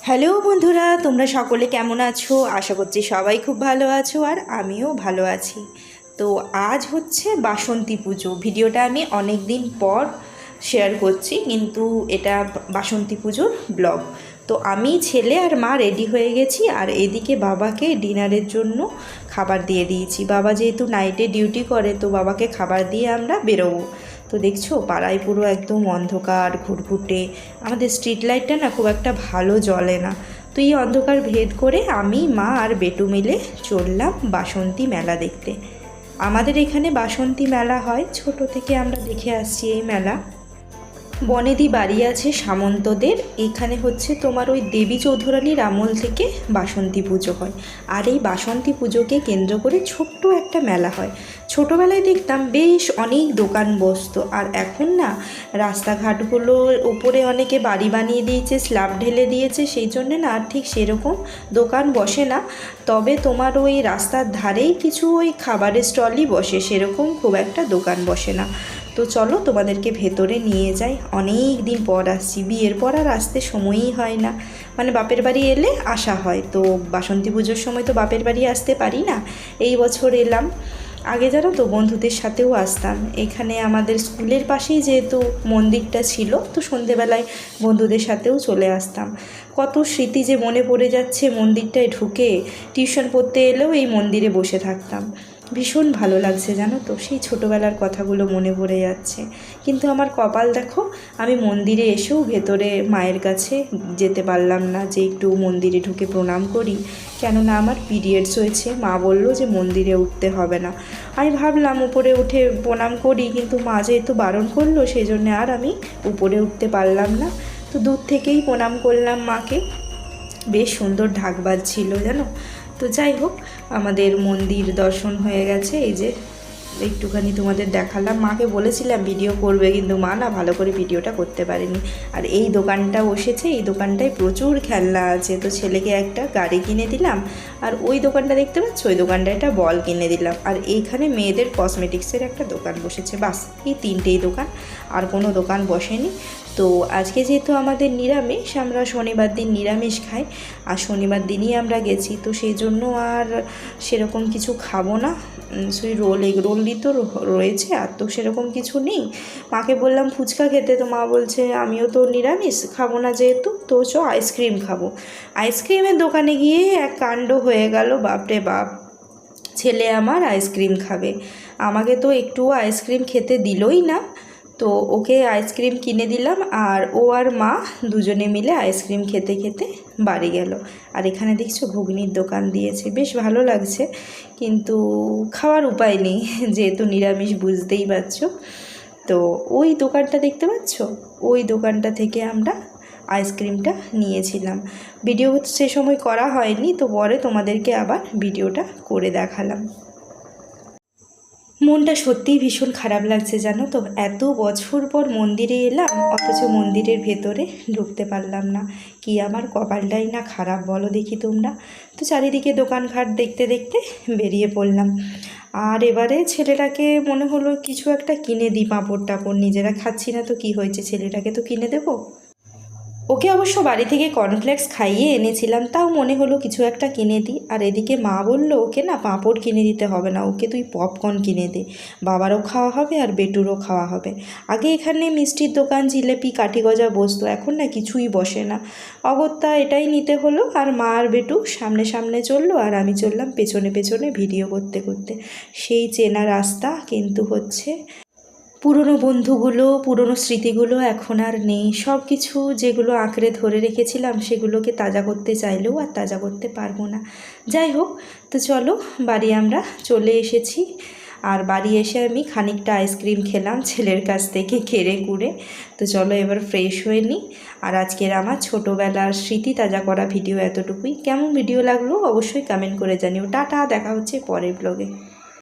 Hello বন্ধুরা, তোমরা সকলে কেমন আছো? আশা করছি সবাই খুব ভালো আছো আর আমিও ভালো আছি। তো আজ হচ্ছে বাসন্তী পুজো। ভিডিওটা আমি অনেক দিন পর শেয়ার করছি, কিন্তু এটা বাসন্তী পুজোর ব্লগ। তো আমি, ছেলে আর মা রেডি হয়ে গেছি, আর এদিকে বাবাকে ডিনারের জন্য খাবার দিয়ে দিয়েছি। বাবা যেহেতু নাইটে ডিউটি করে, তো বাবাকে খাবার দিয়ে আমরা বেরোবো। তো দেখছো পাড়ায় পুরো একদম অন্ধকার ঘুটঘুটে। আমাদের স্ট্রিট লাইটটা না খুব একটা ভালো জ্বলে না। তো এই অন্ধকার ভেদ করে আমি, মা আর বেটু মিলে চললাম বাসন্তী মেলা দেখতে। আমাদের এখানে বাসন্তী মেলা হয়, ছোট থেকে আমরা দেখে আসছি এই মেলা। বনেদি বাড়ি আছে সামন্তদের, এখানে হচ্ছে তোমার ওই দেবী চৌধুরানীর আমল থেকে বাসন্তী পুজো হয়। আর এই বাসন্তী পুজোকে কেন্দ্র করে ছোট্ট একটা মেলা হয়। ছোটোবেলায় দেখতাম বেশ অনেক দোকান বসতো, আর এখন না রাস্তাঘাটগুলোর উপরে অনেকে বাড়ি বানিয়ে দিয়েছে, স্ল্যাব ঢেলে দিয়েছে, সেই জন্যে না আর ঠিক সেরকম দোকান বসে না। তবে তোমার ওই রাস্তার ধারেই কিছু ওই খাবারের স্টলই বসে, সেরকম খুব একটা দোকান বসে না। তো চলো তোমাদেরকে ভেতরে নিয়ে যাই। অনেক দিন পর আসছি, বিয়ের পর আর আসতে সময়ই হয় না। মানে বাপের বাড়ি এলে আসা হয়, তো বাসন্তী পুজোর সময় তো বাপের বাড়ি আসতে পারি না। এই বছর এলাম। আগে জানো তো বন্ধুদের সাথেও আসতাম। এখানে আমাদের স্কুলের পাশেই যেহেতু মন্দিরটা ছিল, তো সন্ধেবেলায় বন্ধুদের সাথেও চলে আসতাম। কত স্মৃতি যে মনে পড়ে যাচ্ছে মন্দিরটায় ঢুকে। টিউশন পড়তে এলেও এই মন্দিরে বসে থাকতাম। ভীষণ ভালো লাগছে জানো তো, সেই ছোটোবেলার কথাগুলো মনে পড়ে যাচ্ছে। কিন্তু আমার কপাল দেখো, আমি মন্দিরে এসেও ভেতরে মায়ের কাছে যেতে পারলাম না যে একটু মন্দিরে ঢুকে প্রণাম করি। কেননা আমার পিরিয়ডস হয়েছে, মা বললো যে মন্দিরে উঠতে হবে না। আমি ভাবলাম উপরে উঠে প্রণাম করি, কিন্তু মা যেহেতু বারণ করলো, সেই জন্য আর আমি উপরে উঠতে পারলাম না। তো দূর থেকেই প্রণাম করলাম মাকে। বেশ সুন্দর ঢাক বাজছিল জানো। তো যাই হোক, আমাদের মন্দির দর্শন হয়ে গেছে। এই যে একটুখানি তোমাদের দেখালাম। মাকে বলেছিলাম ভিডিও করবে, কিন্তু মা না ভালো করে ভিডিওটা করতে পারেনি। আর এই দোকানটা বসেছে, এই দোকানটায় প্রচুর খেলনা আছে। তো ছেলেকে একটা গাড়ি কিনে দিলাম, আর ওই দোকানটা দেখতে পাচ্ছ, ওই দোকানটায় একটা বল কিনে দিলাম। আর এইখানে মেয়েদের কসমেটিক্সের একটা দোকান বসেছে। বাস এই তিনটেই দোকান, আর কোনো দোকান বসেনি। তো আজকে যেহেতু আমাদের নিরামিষ, আমরা শনিবার দিন নিরামিষ খাই, আর শনিবার দিনই আমরা গেছি, তো সেই জন্য আর সেরকম কিছু খাবো না। সেই এগ রোলই তো রয়েছে, আর তো সেরকম কিছু নেই। মাকে বললাম ফুচকা খেতে, তো মা বলছে আমিও তো নিরামিষ খাবো না যেহেতু, তো আইসক্রিম খাবো। আইসক্রিমের দোকানে গিয়ে এক কাণ্ড হয়ে গেল, বাপরে বাপ। ছেলে আমার আইসক্রিম খাবে, আমাকে তো একটুও আইসক্রিম খেতে দিলই না। তো ওকে আইসক্রিম কিনে দিলাম, আর ও আর মা দুজনে মিলে আইসক্রিম খেতে খেতে বাড়ি গেল। আর এখানে দেখছো ঘুগনির দোকান দিয়েছে, বেশ ভালো লাগছে, কিন্তু খাওয়ার উপায় নেই যেহেতু নিরামিষ, বুঝতেই পারছো। তো ওই দোকানটা দেখতে পাচ্ছ, ওই দোকানটা থেকে আমরা আইসক্রিমটা নিয়েছিলাম। ভিডিও সে সময় করা হয়নি, তো পরে তোমাদেরকে আবার ভিডিওটা করে দেখালাম। মনটা সত্যিই ভীষণ খারাপ লাগছে জানো তো, এত বছর পর মন্দিরে এলাম, অথচ মন্দিরের ভেতরে ঢুকতে পারলাম না। কি আমার কপালটাই না খারাপ বলো দেখি তোমরা। তো চারিদিকে দোকানঘাট দেখতে দেখতে বেরিয়ে পড়লাম। আর এবারে ছেলেটাকে মনে হলো কিছু একটা কিনে দিই, পাঁপড় টাপড়, নিজেরা খাচ্ছি না তো কি হয়েছে, ছেলেটাকে তো কিনে দেবো। ওকে অবশ্য বাড়ি থেকে কর্নফ্লেক্স খাইয়ে এনেছিলাম, তাও মনে হলো কিছু একটা কিনে দিই। আর এদিকে মা বলল ওকে না পাঁপড় কিনে দিতে হবে না, ওকে তুই পপকর্ন কিনে দে, বাবারও খাওয়া হবে আর বেটুরও খাওয়া হবে। আগে এখানে মিষ্টির দোকান, জিলেপি, কাঠি গজা বসতো, এখন না কিছুই বসে না। অগত্যা এটাই নিতে হলো। আর মা আর বেটু সামনে সামনে চললো, আর আমি চললাম পেছনে পেছনে ভিডিও করতে করতে। সেই চেনা রাস্তা, কিন্তু হচ্ছে পুরনো বন্ধুগুলো, পুরনো স্মৃতিগুলো এখন আর নেই। সব কিছু যেগুলো আঁকড়ে ধরে রেখেছিলাম, সেগুলোকে তাজা করতে চাইলেও আর তাজা করতে পারবো না। যাই হোক, তো চলো বাড়ি আমরা চলে এসেছি। আর বাড়ি এসে আমি খানিকটা আইসক্রিম খেলাম ছেলের কাছ থেকে কেড়ে কুড়ে। তো চলো এবার ফ্রেশ হয়ে নিই। আর আজকের আমার ছোটোবেলার স্মৃতি তাজা করা ভিডিও এতটুকুই। কেমন ভিডিও লাগলো অবশ্যই কমেন্ট করে জানিও। টাটা, দেখা হচ্ছে পরের ব্লগে।